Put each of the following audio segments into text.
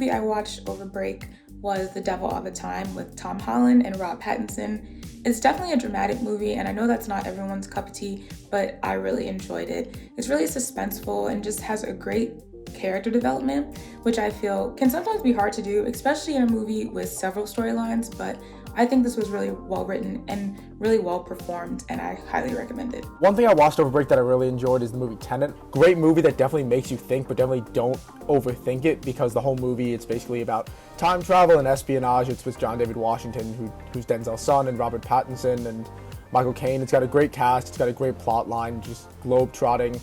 movie I watched over break was The Devil All the Time with Tom Holland and Rob Pattinson. It's definitely a dramatic movie, and I know that's not everyone's cup of tea, but I really enjoyed it. It's really suspenseful and just has a great character development, which I feel can sometimes be hard to do, especially in a movie with several storylines, but I think this was really well written and really well performed, and I highly recommend it. One thing I watched over break that I really enjoyed is the movie Tenet. Great movie that definitely makes you think, but definitely don't overthink it, because the whole movie, it's basically about time travel and espionage. It's with John David Washington, who's Denzel's son, and Robert Pattinson and Michael Caine. It's got a great cast, it's got a great plot line, just globe-trotting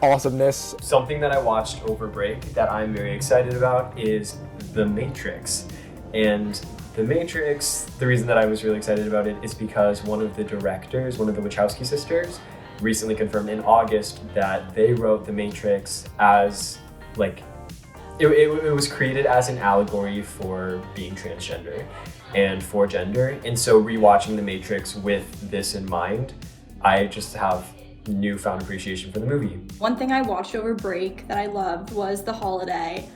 awesomeness. Something that I watched over break that I'm very excited about is The Matrix. And The Matrix, the reason that I was really excited about it is because one of the directors, one of the Wachowski sisters, recently confirmed in August that they wrote The Matrix as, it was created as an allegory for being transgender and for gender. And so rewatching The Matrix with this in mind, I just have newfound appreciation for the movie. One thing I watched over break that I loved was The Holiday.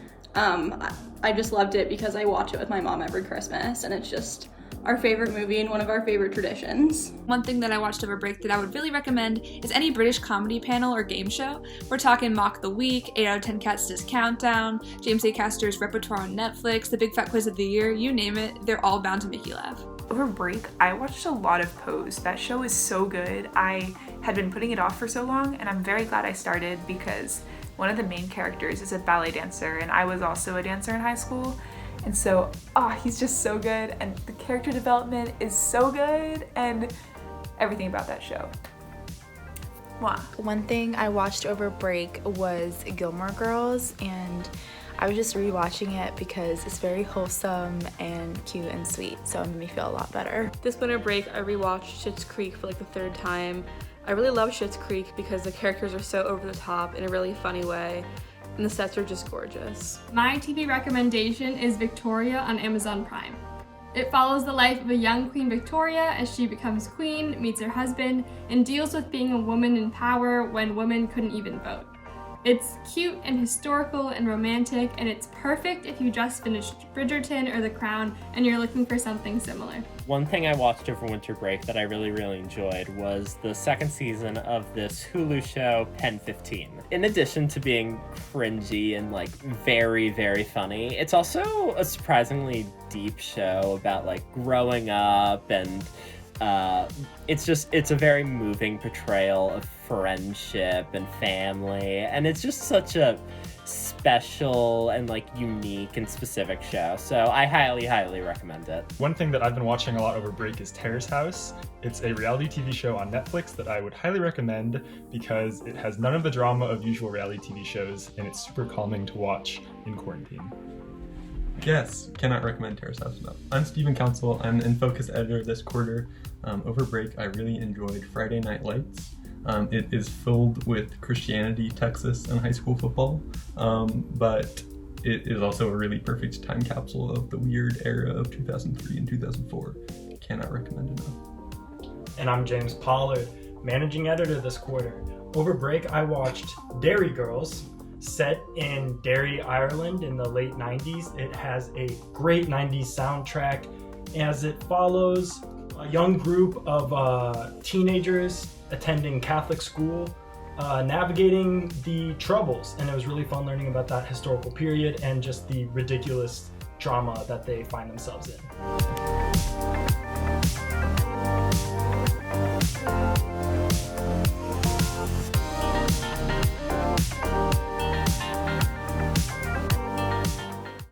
I just loved it because I watch it with my mom every Christmas, and it's just our favorite movie and one of our favorite traditions. One thing that I watched over break that I would really recommend is any British comedy panel or game show. We're talking Mock the Week, 8 out of 10 Cats Does Countdown, James A. Caster's Repertoire on Netflix, The Big Fat Quiz of the Year, you name it, they're all bound to make you laugh. Over break, I watched a lot of Pose. That show is so good. I had been putting it off for so long, and I'm very glad I started because one of the main characters is a ballet dancer, and I was also a dancer in high school. And so, he's just so good, and the character development is so good, and everything about that show. Mwah. One thing I watched over break was Gilmore Girls, and I was just rewatching it because it's very wholesome and cute and sweet, so it made me feel a lot better. This winter break, I rewatched Schitt's Creek for the third time. I really love Schitt's Creek because the characters are so over the top in a really funny way, and the sets are just gorgeous. My TV recommendation is Victoria on Amazon Prime. It follows the life of a young Queen Victoria as she becomes queen, meets her husband, and deals with being a woman in power when women couldn't even vote. It's cute and historical and romantic, and it's perfect if you just finished Bridgerton or The Crown and you're looking for something similar. One thing I watched over winter break that I really enjoyed was the second season of this Hulu show, Pen 15. In addition to being cringy and very funny, it's also a surprisingly deep show about growing up, and it's a very moving portrayal of friendship and family, and it's just such a special and unique and specific show, so I highly recommend it. One thing that I've been watching a lot over break is Terrace House. It's a reality TV show on Netflix that I would highly recommend because it has none of the drama of usual reality TV shows, and it's super calming to watch in quarantine. Yes, cannot recommend Terrace House enough. I'm Stephen Council. I'm in Focus Editor this quarter. Over break, I really enjoyed Friday Night Lights. It is filled with Christianity, Texas, and high school football, but it is also a really perfect time capsule of the weird era of 2003 and 2004. Cannot recommend enough. And I'm James Pollard, Managing Editor this quarter. Over break, I watched Derry Girls, set in Derry, Ireland in the late 90s. It has a great 90s soundtrack as it follows a young group of teenagers attending Catholic school, navigating the Troubles, and it was really fun learning about that historical period and just the ridiculous drama that they find themselves in.